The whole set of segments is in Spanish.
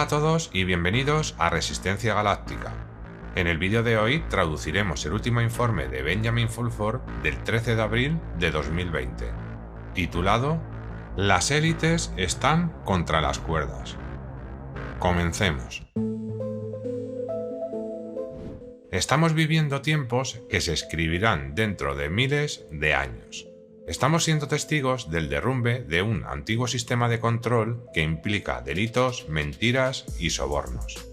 todos y bienvenidos a Resistencia Galáctica. En el vídeo de hoy traduciremos el último informe de Benjamin Fulford del 13 de abril de 2020, titulado Las élites están contra las cuerdas. Comencemos. Estamos viviendo tiempos que se escribirán dentro de miles de años. Estamos siendo testigos del derrumbe de un antiguo sistema de control que implica delitos, mentiras y sobornos.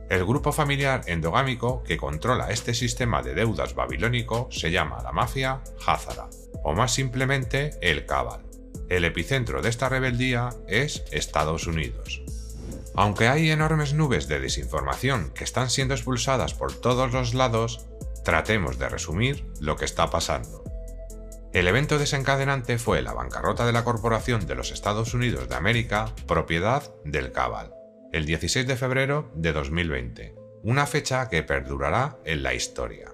El grupo familiar endogámico que controla este sistema de deudas babilónico se llama la mafia Házara, o más simplemente el Cabal. El epicentro de esta rebeldía es Estados Unidos. Aunque hay enormes nubes de desinformación que están siendo expulsadas por todos los lados, tratemos de resumir lo que está pasando. El evento desencadenante fue la bancarrota de la Corporación de los Estados Unidos de América, propiedad del Cabal, el 16 de febrero de 2020, una fecha que perdurará en la historia.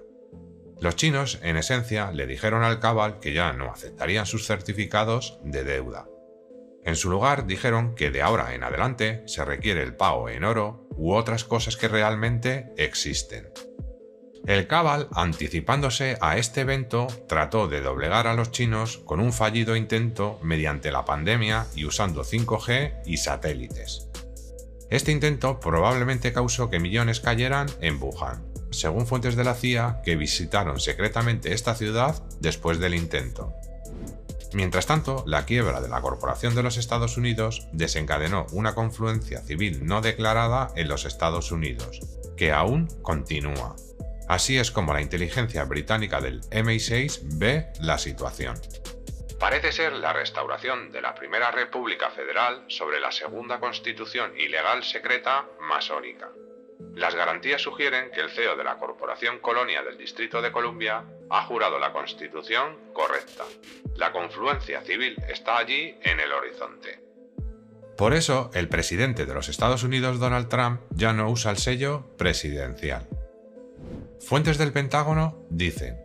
Los chinos, en esencia, le dijeron al Cabal que ya no aceptarían sus certificados de deuda. En su lugar, dijeron que de ahora en adelante se requiere el pago en oro u otras cosas que realmente existen. El Cabal, anticipándose a este evento, trató de doblegar a los chinos con un fallido intento mediante la pandemia y usando 5G y satélites. Este intento probablemente causó que millones cayeran en Wuhan, según fuentes de la CIA que visitaron secretamente esta ciudad después del intento. Mientras tanto, la quiebra de la Corporación de los Estados Unidos desencadenó una confluencia civil no declarada en los Estados Unidos, que aún continúa. Así es como la inteligencia británica del MI6 ve la situación. Parece ser la restauración de la Primera República Federal sobre la segunda constitución ilegal secreta masónica. Las garantías sugieren que el CEO de la Corporación Colonia del Distrito de Columbia ha jurado la constitución correcta. La confluencia civil está allí en el horizonte. Por eso, el presidente de los Estados Unidos, Donald Trump, ya no usa el sello presidencial. Fuentes del Pentágono dicen: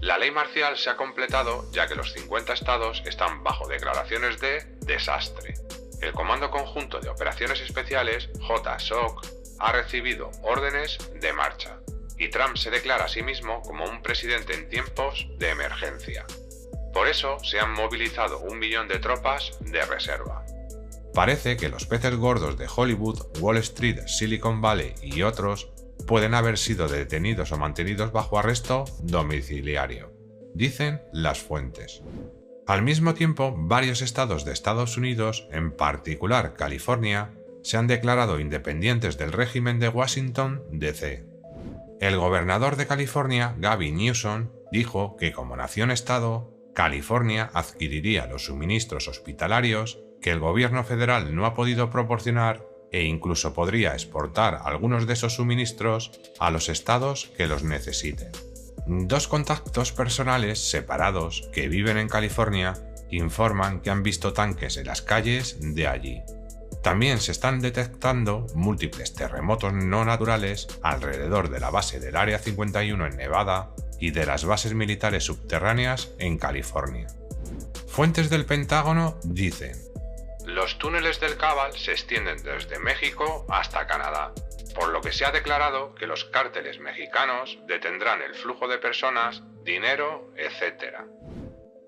la ley marcial se ha completado ya que los 50 estados están bajo declaraciones de desastre. El Comando Conjunto de Operaciones Especiales, JSOC, ha recibido órdenes de marcha, y Trump se declara a sí mismo como un presidente en tiempos de emergencia. Por eso se han movilizado 1 millón de tropas de reserva. Parece que los peces gordos de Hollywood, Wall Street, Silicon Valley y otros pueden haber sido detenidos o mantenidos bajo arresto domiciliario, dicen las fuentes. Al mismo tiempo, varios estados de Estados Unidos, en particular California, se han declarado independientes del régimen de Washington, D.C. El gobernador de California, Gavin Newsom, dijo que como nación-estado, California adquiriría los suministros hospitalarios que el gobierno federal no ha podido proporcionar e incluso podría exportar algunos de esos suministros a los estados que los necesiten. Dos contactos personales separados que viven en California informan que han visto tanques en las calles de allí. También se están detectando múltiples terremotos no naturales alrededor de la base del Área 51 en Nevada y de las bases militares subterráneas en California. Fuentes del Pentágono dicen: los túneles del Cabal se extienden desde México hasta Canadá, por lo que se ha declarado que los cárteles mexicanos detendrán el flujo de personas, dinero, etc.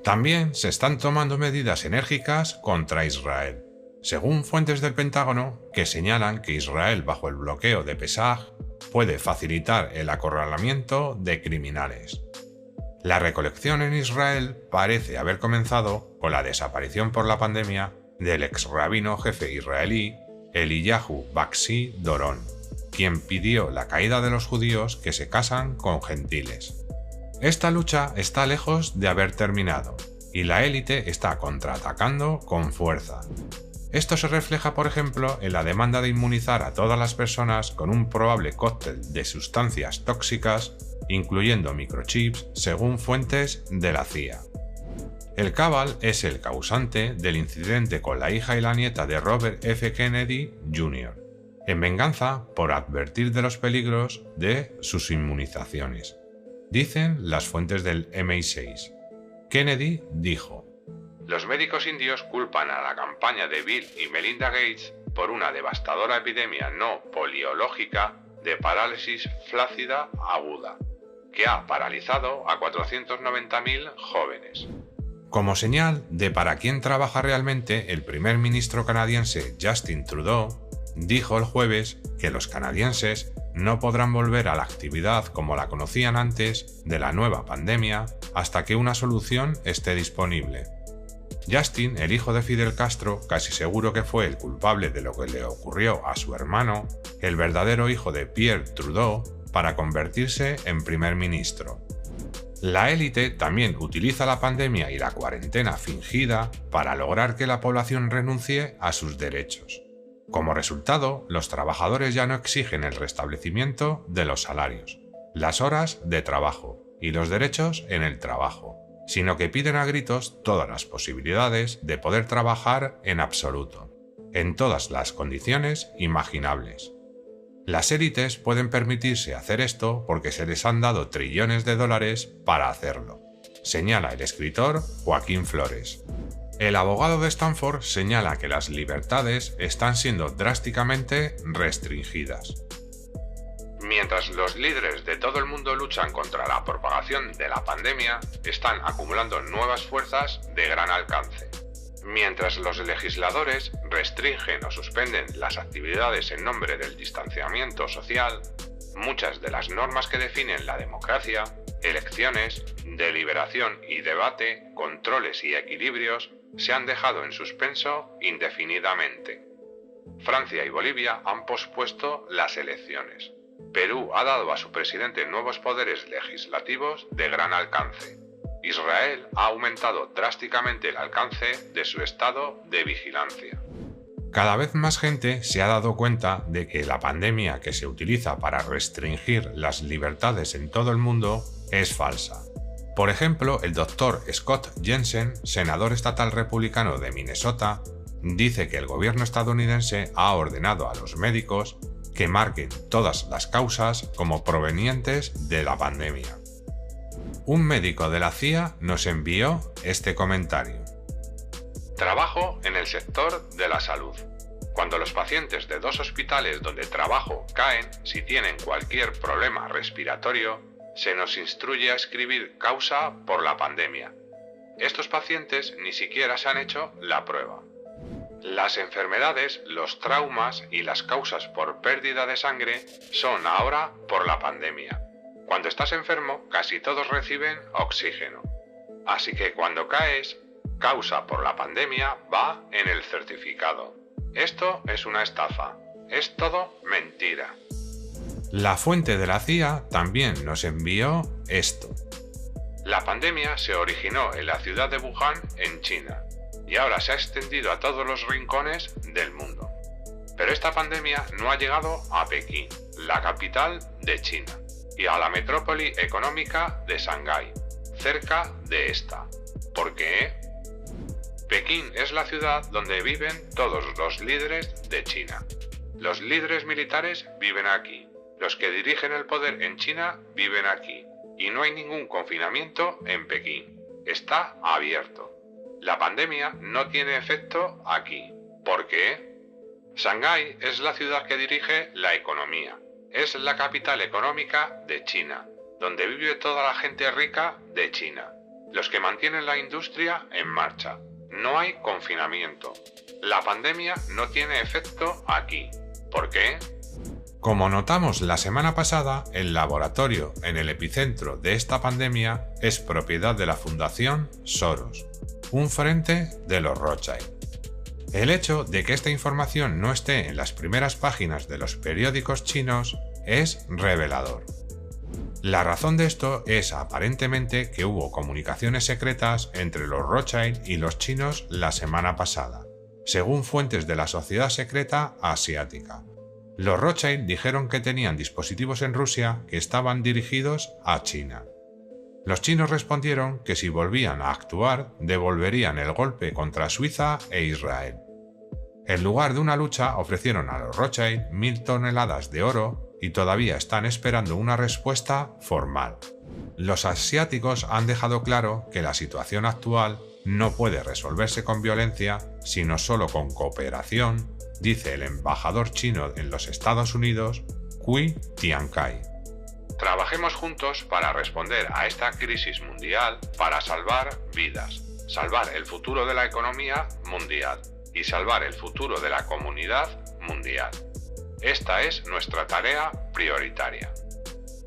También se están tomando medidas enérgicas contra Israel, según fuentes del Pentágono que señalan que Israel, bajo el bloqueo de Pesaj, puede facilitar el acorralamiento de criminales. La recolección en Israel parece haber comenzado con la desaparición por la pandemia del ex rabino jefe israelí Eliyahu Baxi Doron, quien pidió la caída de los judíos que se casan con gentiles. Esta lucha está lejos de haber terminado, y la élite está contraatacando con fuerza. Esto se refleja, por ejemplo, en la demanda de inmunizar a todas las personas con un probable cóctel de sustancias tóxicas, incluyendo microchips, según fuentes de la CIA. El Cabal es el causante del incidente con la hija y la nieta de Robert F. Kennedy Jr., en venganza por advertir de los peligros de sus inmunizaciones, dicen las fuentes del MI6. Kennedy dijo: los médicos indios culpan a la campaña de Bill y Melinda Gates por una devastadora epidemia no poliológica de parálisis flácida aguda, que ha paralizado a 490.000 jóvenes. Como señal de para quién trabaja realmente, el primer ministro canadiense Justin Trudeau dijo el jueves que los canadienses no podrán volver a la actividad como la conocían antes de la nueva pandemia hasta que una solución esté disponible. Justin, el hijo de Fidel Castro, casi seguro que fue el culpable de lo que le ocurrió a su hermano, el verdadero hijo de Pierre Trudeau, para convertirse en primer ministro. La élite también utiliza la pandemia y la cuarentena fingida para lograr que la población renuncie a sus derechos. Como resultado, los trabajadores ya no exigen el restablecimiento de los salarios, las horas de trabajo y los derechos en el trabajo, sino que piden a gritos todas las posibilidades de poder trabajar en absoluto, en todas las condiciones imaginables. Las élites pueden permitirse hacer esto porque se les han dado trillones de dólares para hacerlo, señala el escritor Joaquín Flores. El abogado de Stanford señala que las libertades están siendo drásticamente restringidas. Mientras los líderes de todo el mundo luchan contra la propagación de la pandemia, están acumulando nuevas fuerzas de gran alcance. Mientras los legisladores restringen o suspenden las actividades en nombre del distanciamiento social, muchas de las normas que definen la democracia, elecciones, deliberación y debate, controles y equilibrios, se han dejado en suspenso indefinidamente. Francia y Bolivia han pospuesto las elecciones. Perú ha dado a su presidente nuevos poderes legislativos de gran alcance. Israel ha aumentado drásticamente el alcance de su estado de vigilancia. Cada vez más gente se ha dado cuenta de que la pandemia que se utiliza para restringir las libertades en todo el mundo es falsa. Por ejemplo, el doctor Scott Jensen, senador estatal republicano de Minnesota, dice que el gobierno estadounidense ha ordenado a los médicos que marquen todas las causas como provenientes de la pandemia. Un médico de la CIA nos envió este comentario. Trabajo en el sector de la salud. Cuando los pacientes de 2 hospitales donde trabajo caen, si tienen cualquier problema respiratorio, se nos instruye a escribir causa por la pandemia. Estos pacientes ni siquiera se han hecho la prueba. Las enfermedades, los traumas y las causas por pérdida de sangre son ahora por la pandemia. Cuando estás enfermo, casi todos reciben oxígeno. Así que cuando caes, causa por la pandemia va en el certificado. Esto es una estafa. Es todo mentira. La fuente de la CIA también nos envió esto. La pandemia se originó en la ciudad de Wuhan, en China, y ahora se ha extendido a todos los rincones del mundo. Pero esta pandemia no ha llegado a Pekín, la capital de China, y a la metrópoli económica de Shanghái, cerca de esta. ¿Por qué? Pekín es la ciudad donde viven todos los líderes de China. Los líderes militares viven aquí. Los que dirigen el poder en China viven aquí. Y no hay ningún confinamiento en Pekín. Está abierto. La pandemia no tiene efecto aquí. ¿Por qué? Shanghái es la ciudad que dirige la economía. Es la capital económica de China, donde vive toda la gente rica de China, los que mantienen la industria en marcha. No hay confinamiento. La pandemia no tiene efecto aquí. ¿Por qué? Como notamos la semana pasada, el laboratorio en el epicentro de esta pandemia es propiedad de la Fundación Soros, un frente de los Rothschild. El hecho de que esta información no esté en las primeras páginas de los periódicos chinos es revelador. La razón de esto es aparentemente que hubo comunicaciones secretas entre los Rothschild y los chinos la semana pasada, según fuentes de la sociedad secreta asiática. Los Rothschild dijeron que tenían dispositivos en Rusia que estaban dirigidos a China. Los chinos respondieron que si volvían a actuar, devolverían el golpe contra Suiza e Israel. En lugar de una lucha, ofrecieron a los Rothschild 1.000 toneladas de oro y todavía están esperando una respuesta formal. Los asiáticos han dejado claro que la situación actual no puede resolverse con violencia, sino solo con cooperación, dice el embajador chino en los Estados Unidos, Cui Tiankai. Trabajemos juntos para responder a esta crisis mundial, para salvar vidas, salvar el futuro de la economía mundial y salvar el futuro de la comunidad mundial. Esta es nuestra tarea prioritaria.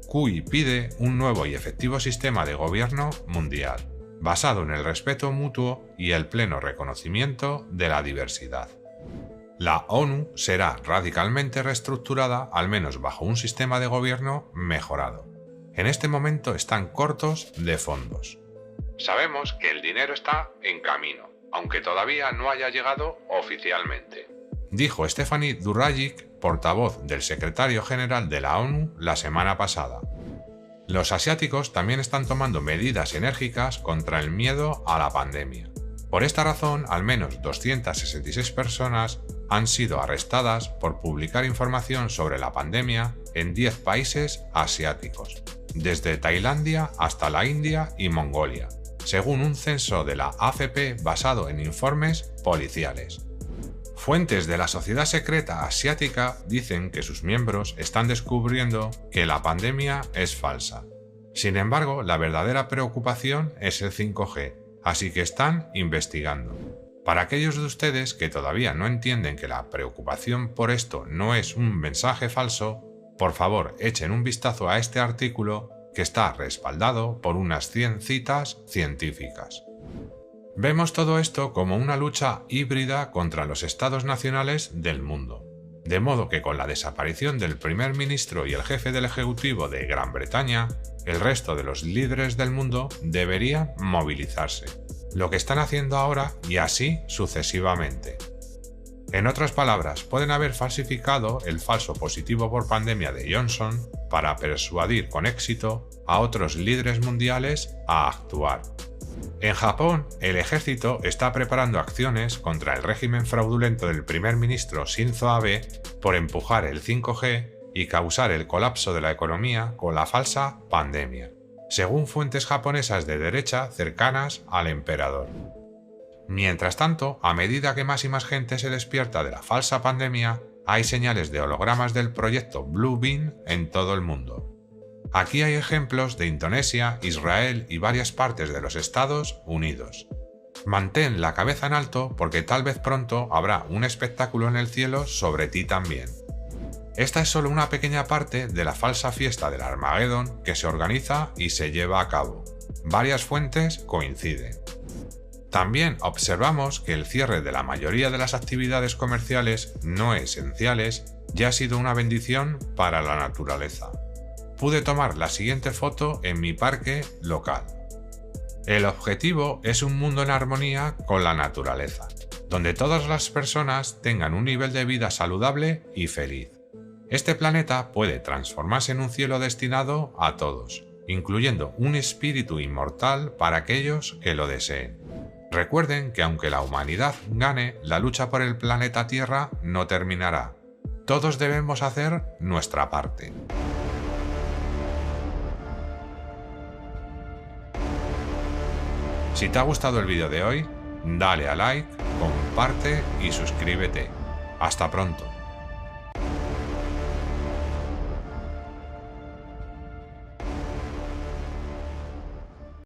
Cui pide un nuevo y efectivo sistema de gobierno mundial, basado en el respeto mutuo y el pleno reconocimiento de la diversidad. La ONU será radicalmente reestructurada, al menos bajo un sistema de gobierno mejorado. En este momento están cortos de fondos. Sabemos que el dinero está en camino, aunque todavía no haya llegado oficialmente, dijo Stephanie Dujarric, portavoz del secretario general de la ONU, la semana pasada. Los asiáticos también están tomando medidas enérgicas contra el miedo a la pandemia. Por esta razón, al menos 266 personas han sido arrestadas por publicar información sobre la pandemia en 10 países asiáticos, desde Tailandia hasta la India y Mongolia, según un censo de la AFP basado en informes policiales. Fuentes de la sociedad secreta asiática dicen que sus miembros están descubriendo que la pandemia es falsa. Sin embargo, la verdadera preocupación es el 5G, así que están investigando. Para aquellos de ustedes que todavía no entienden que la preocupación por esto no es un mensaje falso, por favor echen un vistazo a este artículo que está respaldado por unas 100 citas científicas. Vemos todo esto como una lucha híbrida contra los estados nacionales del mundo, de modo que con la desaparición del primer ministro y el jefe del ejecutivo de Gran Bretaña, el resto de los líderes del mundo deberían movilizarse, lo que están haciendo ahora y así sucesivamente. En otras palabras, pueden haber falsificado el falso positivo por pandemia de Johnson para persuadir con éxito a otros líderes mundiales a actuar. En Japón, el ejército está preparando acciones contra el régimen fraudulento del primer ministro Shinzo Abe por empujar el 5G y causar el colapso de la economía con la falsa pandemia, según fuentes japonesas de derecha cercanas al emperador. Mientras tanto, a medida que más y más gente se despierta de la falsa pandemia, hay señales de hologramas del proyecto Blue Beam en todo el mundo. Aquí hay ejemplos de Indonesia, Israel y varias partes de los Estados Unidos. Mantén la cabeza en alto porque tal vez pronto habrá un espectáculo en el cielo sobre ti también. Esta es solo una pequeña parte de la falsa fiesta del Armagedón que se organiza y se lleva a cabo. Varias fuentes coinciden. También observamos que el cierre de la mayoría de las actividades comerciales no esenciales ya ha sido una bendición para la naturaleza. Pude tomar la siguiente foto en mi parque local. El objetivo es un mundo en armonía con la naturaleza, donde todas las personas tengan un nivel de vida saludable y feliz. Este planeta puede transformarse en un cielo destinado a todos, incluyendo un espíritu inmortal para aquellos que lo deseen. Recuerden que aunque la humanidad gane, la lucha por el planeta Tierra no terminará. Todos debemos hacer nuestra parte. Si te ha gustado el vídeo de hoy, dale a like, comparte y suscríbete. Hasta pronto.